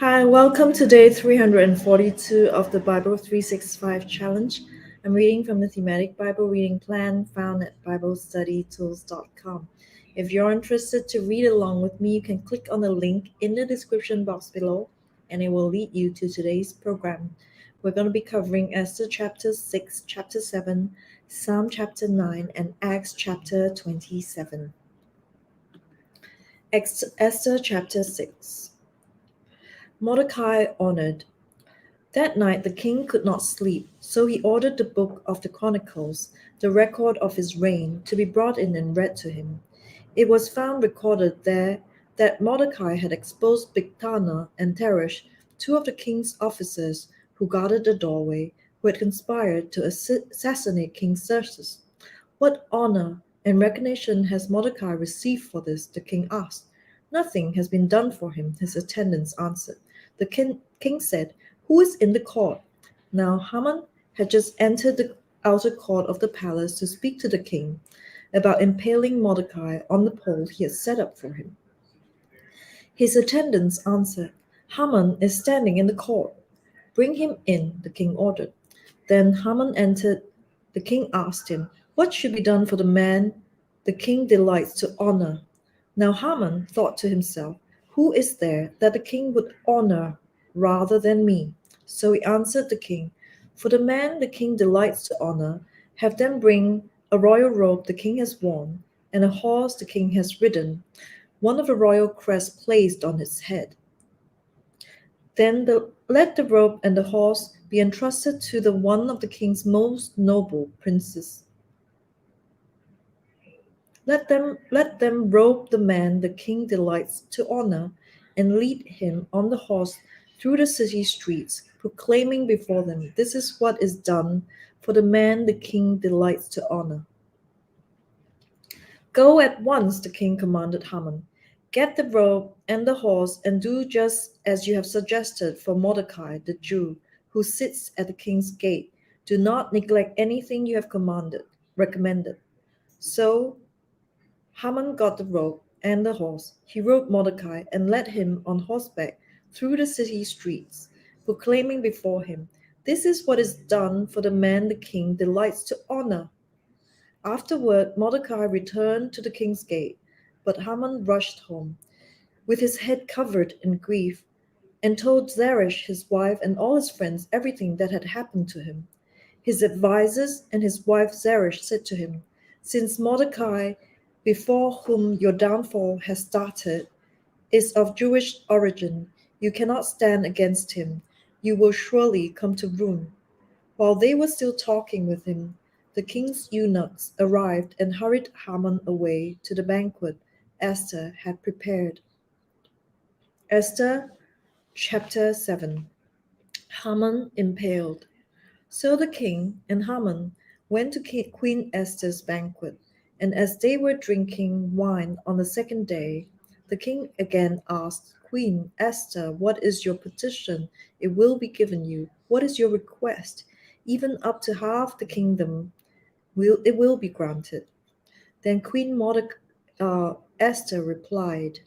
Hi, welcome to day 342 of the Bible 365 Challenge. I'm reading from the Thematic Bible reading plan found at BibleStudyTools.com. If you're interested to read along with me, you can click on the link in the description box below and it will lead you to today's program. We're going to be covering Esther chapter 6, chapter 7, Psalm chapter 9, and Acts chapter 27. Esther chapter 6. Mordecai honored. That night the king could not sleep, so he ordered the book of the Chronicles, the record of his reign, to be brought in and read to him. It was found recorded there that Mordecai had exposed Bigthana and Teresh, two of the king's officers who guarded the doorway, who had conspired to assassinate King Xerxes. What honor and recognition has Mordecai received for this? The king asked. Nothing has been done for him, his attendants answered. The king said, Who is in the court? Now Haman had just entered the outer court of the palace to speak to the king about impaling Mordecai on the pole he had set up for him. His attendants answered, Haman is standing in the court. Bring him in, the king ordered. Then Haman entered. The king asked him, What should be done for the man the king delights to honor? Now Haman thought to himself, Who is there that the king would honor rather than me? So he answered the king, For the man the king delights to honor, have them bring a royal robe the king has worn, and a horse the king has ridden, one of the royal crests placed on his head. Then let the robe and the horse be entrusted to the one of the king's most noble princes. Let them robe the man the king delights to honor, and lead him on the horse through the city streets, proclaiming before them, This is what is done for the man the king delights to honor. Go at once, the king commanded Haman. Get the robe and the horse, and do just as you have suggested for Mordecai, the Jew, who sits at the king's gate. Do not neglect anything you have recommended. So Haman got the robe and the horse. He rode Mordecai and led him on horseback through the city streets, proclaiming before him, This is what is done for the man the king delights to honor. Afterward, Mordecai returned to the king's gate, but Haman rushed home, with his head covered in grief, and told Zeresh, his wife, and all his friends everything that had happened to him. His advisers and his wife Zeresh said to him, Since Mordecai, before whom your downfall has started, is of Jewish origin, you cannot stand against him. You will surely come to ruin. While they were still talking with him, the king's eunuchs arrived and hurried Haman away to the banquet Esther had prepared. Esther chapter 7. Haman impaled. So the king and Haman went to Queen Esther's banquet, and as they were drinking wine on the second day, the king again asked Queen Esther, What is your petition? It will be given you. What is your request? Even up to half the kingdom it will be granted. Then Esther replied,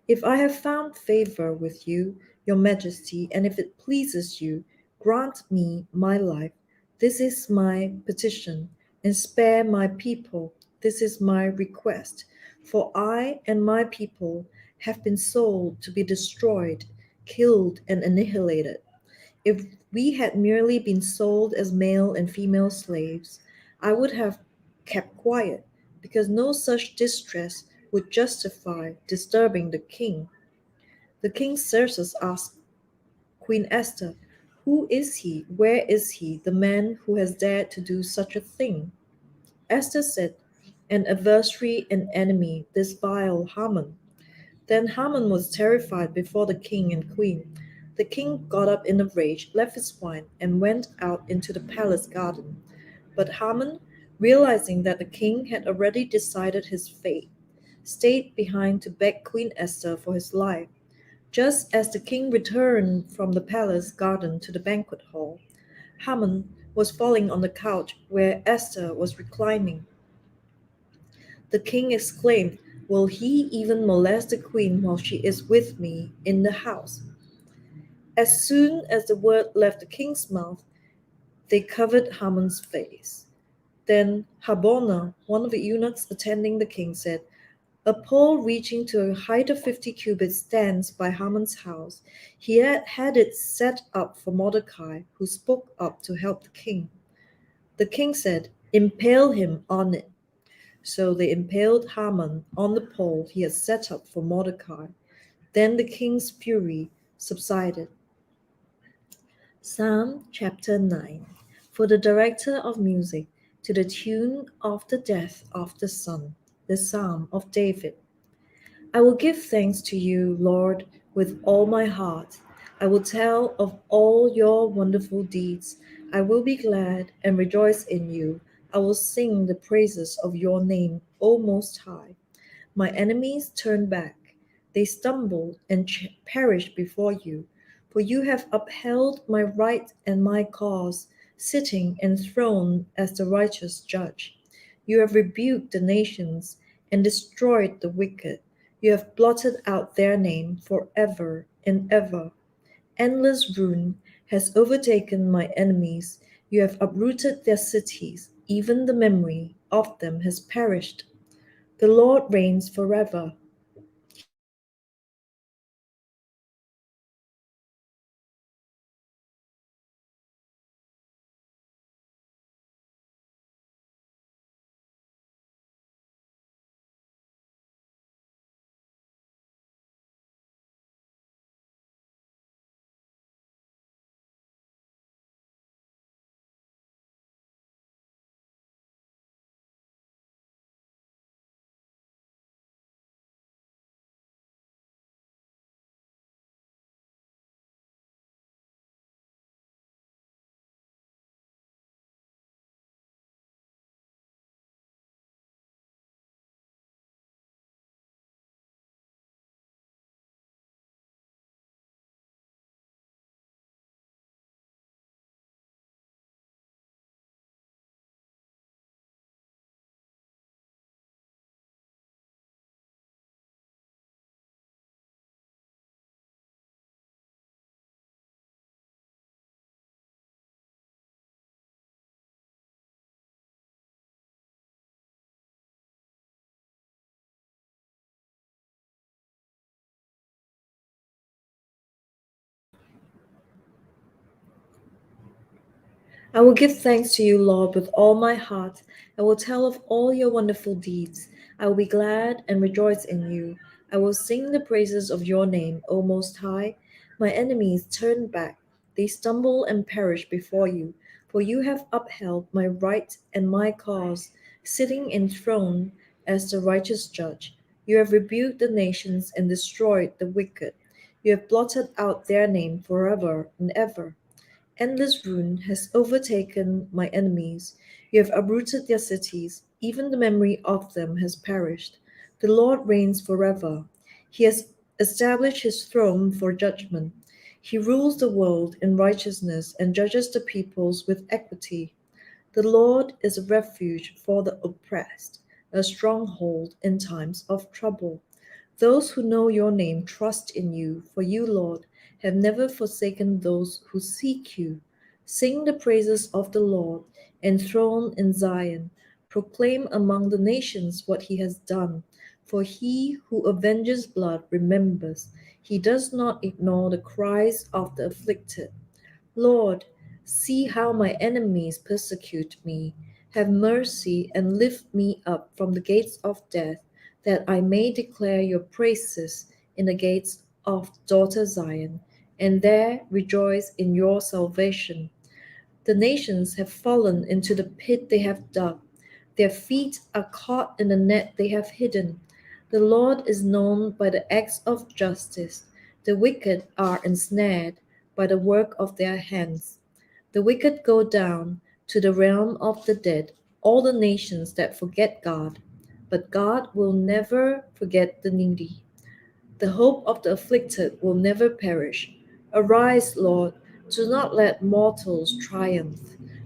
If I have found favor with you, your majesty, and if it pleases you, grant me my life. This is my petition, and spare my people. This is my request. For I and my people have been sold to be destroyed, killed, and annihilated. If we had merely been sold as male and female slaves, I would have kept quiet, because no such distress would justify disturbing the king. The king Xerxes asked Queen Esther, Who is he? Where is he, the man who has dared to do such a thing? Esther said, An adversary and enemy, this vile Haman. Then Haman was terrified before the king and queen. The king got up in a rage, left his wine, and went out into the palace garden. But Haman, realizing that the king had already decided his fate, stayed behind to beg Queen Esther for his life. Just as the king returned from the palace garden to the banquet hall, Haman was falling on the couch where Esther was reclining. The king exclaimed, Will he even molest the queen while she is with me in the house? As soon as the word left the king's mouth, they covered Haman's face. Then Harbona, one of the eunuchs attending the king, said, "A pole reaching to a height of 50 cubits stands by Haman's house. He had it set up for Mordecai, who spoke up to help the king." The king said, "Impale him on it." So they impaled Haman on the pole he had set up for Mordecai. Then the king's fury subsided. Psalm chapter 9. For the director of music, to the tune of the death of the Son, the Psalm of David. I will give thanks to you, Lord, with all my heart. I will tell of all your wonderful deeds. I will be glad and rejoice in you. I will sing the praises of your name, O Most High. My enemies turn back. They stumble and perish before you. For you have upheld my right and my cause, sitting enthroned as the righteous judge. You have rebuked the nations and destroyed the wicked. You have blotted out their name forever and ever. Endless ruin has overtaken my enemies. You have uprooted their cities. Even the memory of them has perished. The Lord reigns forever. I will give thanks to you, Lord, with all my heart. I will tell of all your wonderful deeds. I will be glad and rejoice in you. I will sing the praises of your name, O Most High. My enemies turn back. They stumble and perish before you. For you have upheld my right and my cause, sitting enthroned as the righteous judge. You have rebuked the nations and destroyed the wicked. You have blotted out their name forever and ever. Endless ruin has overtaken my enemies. You have uprooted their cities. Even the memory of them has perished. The Lord reigns forever. He has established his throne for judgment. He rules the world in righteousness and judges the peoples with equity. The Lord is a refuge for the oppressed, a stronghold in times of trouble. Those who know your name trust in you, for you, Lord, have never forsaken those who seek you. Sing the praises of the Lord, enthroned in Zion. Proclaim among the nations what he has done. For he who avenges blood remembers. He does not ignore the cries of the afflicted. Lord, see how my enemies persecute me. Have mercy and lift me up from the gates of death, that I may declare your praises in the gates of daughter Zion, and there rejoice in your salvation. The nations have fallen into the pit they have dug. Their feet are caught in the net they have hidden. The Lord is known by the acts of justice. The wicked are ensnared by the work of their hands. The wicked go down to the realm of the dead, all the nations that forget God. But God will never forget the needy. The hope of the afflicted will never perish. Arise, Lord, do not let mortals triumph.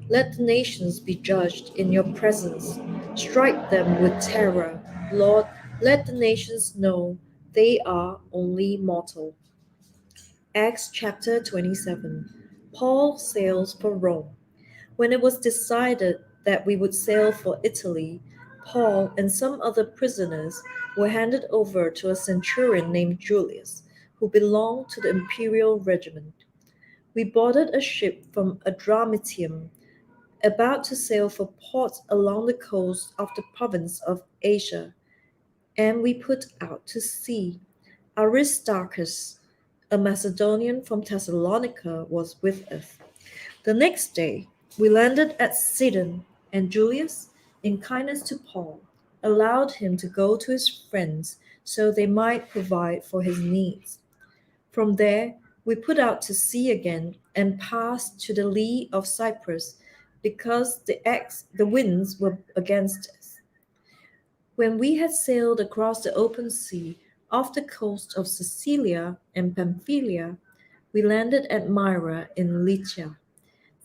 Let the nations be judged in your presence. Strike them with terror. Lord, let the nations know they are only mortal. Acts chapter 27. Paul sails for Rome. When it was decided that we would sail for Italy, Paul and some other prisoners were handed over to a centurion named Julius, who belonged to the imperial regiment. We boarded a ship from Adramyttium, about to sail for ports along the coast of the province of Asia, and we put out to sea. Aristarchus, a Macedonian from Thessalonica, was with us. The next day, we landed at Sidon, and Julius, in kindness to Paul, allowed him to go to his friends so they might provide for his needs. From there, we put out to sea again and passed to the lee of Cyprus because the winds were against us. When we had sailed across the open sea off the coast of Sicilia and Pamphylia, we landed at Myra in Lycia.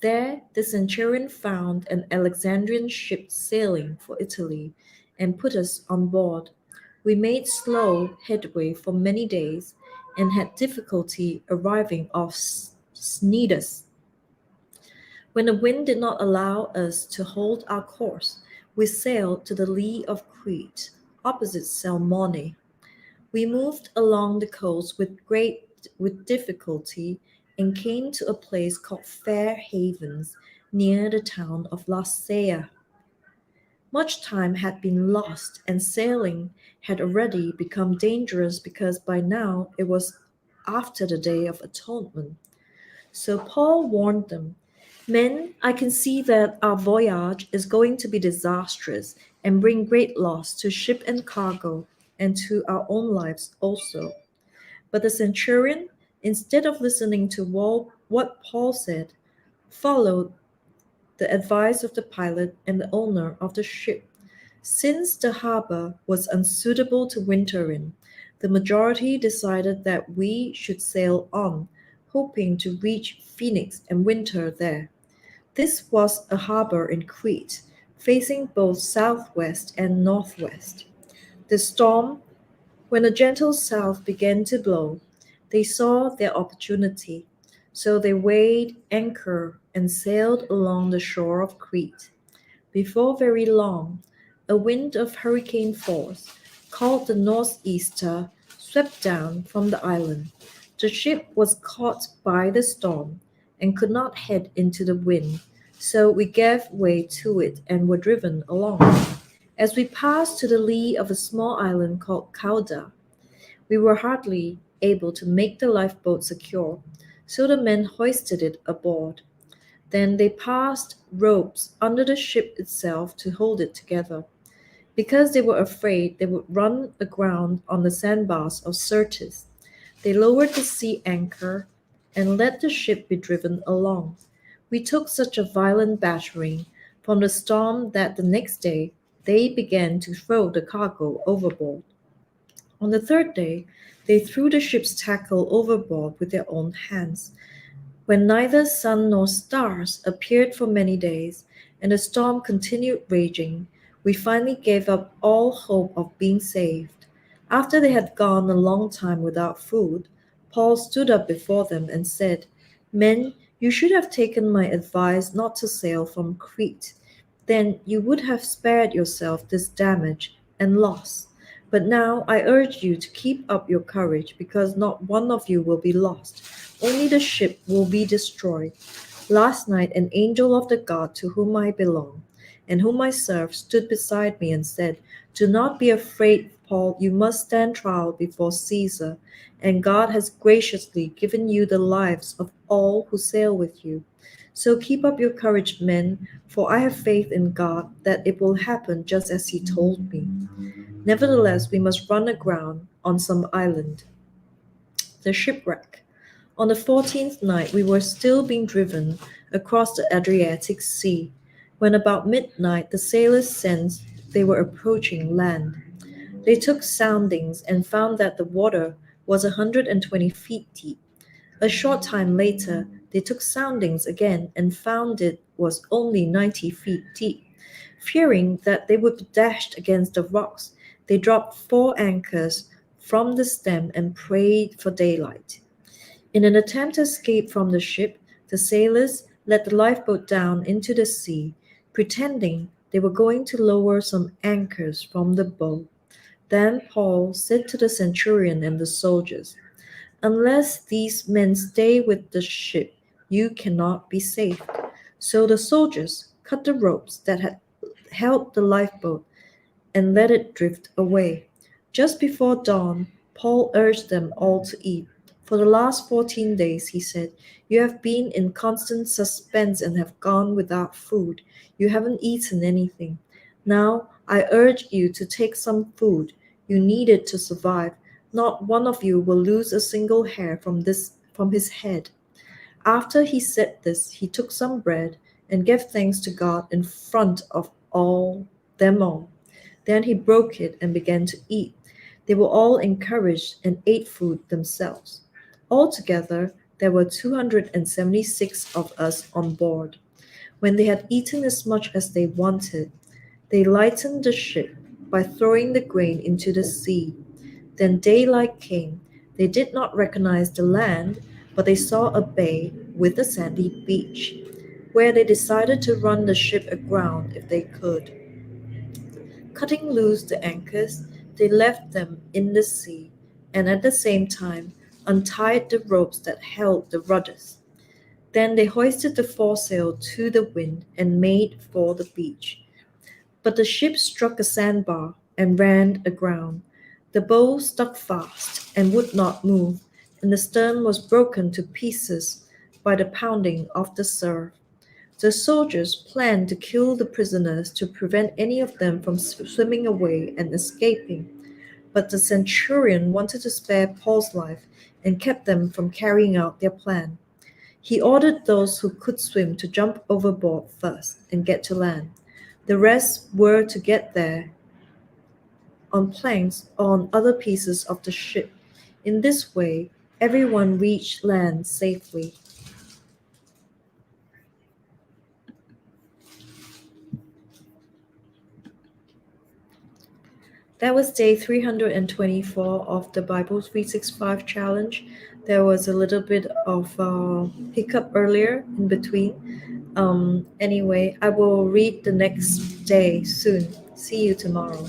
There, the centurion found an Alexandrian ship sailing for Italy and put us on board. We made slow headway for many days and had difficulty arriving off Cnidus. When the wind did not allow us to hold our course, we sailed to the lee of Crete, opposite Salmone. We moved along the coast with difficulty and came to a place called Fair Havens near the town of Lasea. Much time had been lost and sailing had already become dangerous because by now it was after the Day of Atonement. So Paul warned them, "Men, I can see that our voyage is going to be disastrous and bring great loss to ship and cargo and to our own lives also." But the centurion, instead of listening to what Paul said, followed the advice of the pilot and the owner of the ship. Since the harbor was unsuitable to winter in, the majority decided that we should sail on, hoping to reach Phoenix and winter there. This was a harbor in Crete, facing both southwest and northwest. The storm, when a gentle south began to blow, they saw their opportunity, so they weighed anchor and sailed along the shore of Crete. Before very long, a wind of hurricane force, called the northeaster, swept down from the island. The ship was caught by the storm and could not head into the wind, so we gave way to it and were driven along. As we passed to the lee of a small island called Cauda, we were hardly able to make the lifeboat secure, so the men hoisted it aboard. Then they passed ropes under the ship itself to hold it together. Because they were afraid they would run aground on the sandbars of Syrtis, they lowered the sea anchor and let the ship be driven along. We took such a violent battering from the storm that the next day they began to throw the cargo overboard. On the third day, they threw the ship's tackle overboard with their own hands. When neither sun nor stars appeared for many days, and the storm continued raging, we finally gave up all hope of being saved. After they had gone a long time without food, Paul stood up before them and said, "Men, you should have taken my advice not to sail from Crete. Then you would have spared yourself this damage and loss. But now I urge you to keep up your courage, because not one of you will be lost. Only the ship will be destroyed. Last night an angel of the God to whom I belong, and whom I serve, stood beside me and said, 'Do not be afraid, Paul, you must stand trial before Caesar, and God has graciously given you the lives of all who sail with you. So keep up your courage, men, for I have faith in God that it will happen just as he told me. Nevertheless, we must run aground on some island.'" The shipwreck. On the 14th night, we were still being driven across the Adriatic Sea, when about midnight the sailors sensed they were approaching land. They took soundings and found that the water was 120 feet deep. A short time later, they took soundings again and found it was only 90 feet deep. Fearing that they would be dashed against the rocks, they dropped 4 anchors from the stem and prayed for daylight. In an attempt to escape from the ship, the sailors let the lifeboat down into the sea, pretending they were going to lower some anchors from the boat. Then Paul said to the centurion and the soldiers, "Unless these men stay with the ship, you cannot be saved." So the soldiers cut the ropes that had held the lifeboat and let it drift away. Just before dawn, Paul urged them all to eat. "For the last 14 days," he said, "you have been in constant suspense and have gone without food. You haven't eaten anything. Now I urge you to take some food. You need it to survive. Not one of you will lose a single hair from his head." After he said this, he took some bread and gave thanks to God in front of all. Then he broke it and began to eat. They were all encouraged and ate food themselves. Altogether, there were 276 of us on board. When they had eaten as much as they wanted, they lightened the ship by throwing the grain into the sea. Then daylight came. They did not recognize the land, but they saw a bay with a sandy beach, where they decided to run the ship aground if they could. Cutting loose the anchors, they left them in the sea, and at the same time untied the ropes that held the rudders. Then they hoisted the foresail to the wind and made for the beach. But the ship struck a sandbar and ran aground. The bow stuck fast and would not move, and the stern was broken to pieces by the pounding of the surf. The soldiers planned to kill the prisoners to prevent any of them from swimming away and escaping, but the centurion wanted to spare Paul's life and kept them from carrying out their plan. He ordered those who could swim to jump overboard first and get to land. The rest were to get there on planks or on other pieces of the ship. In this way, everyone reached land safely. That was day 324 of the Bible 365 challenge. There was a little bit of hiccup earlier in between. Anyway, I will read the next day soon. See you tomorrow.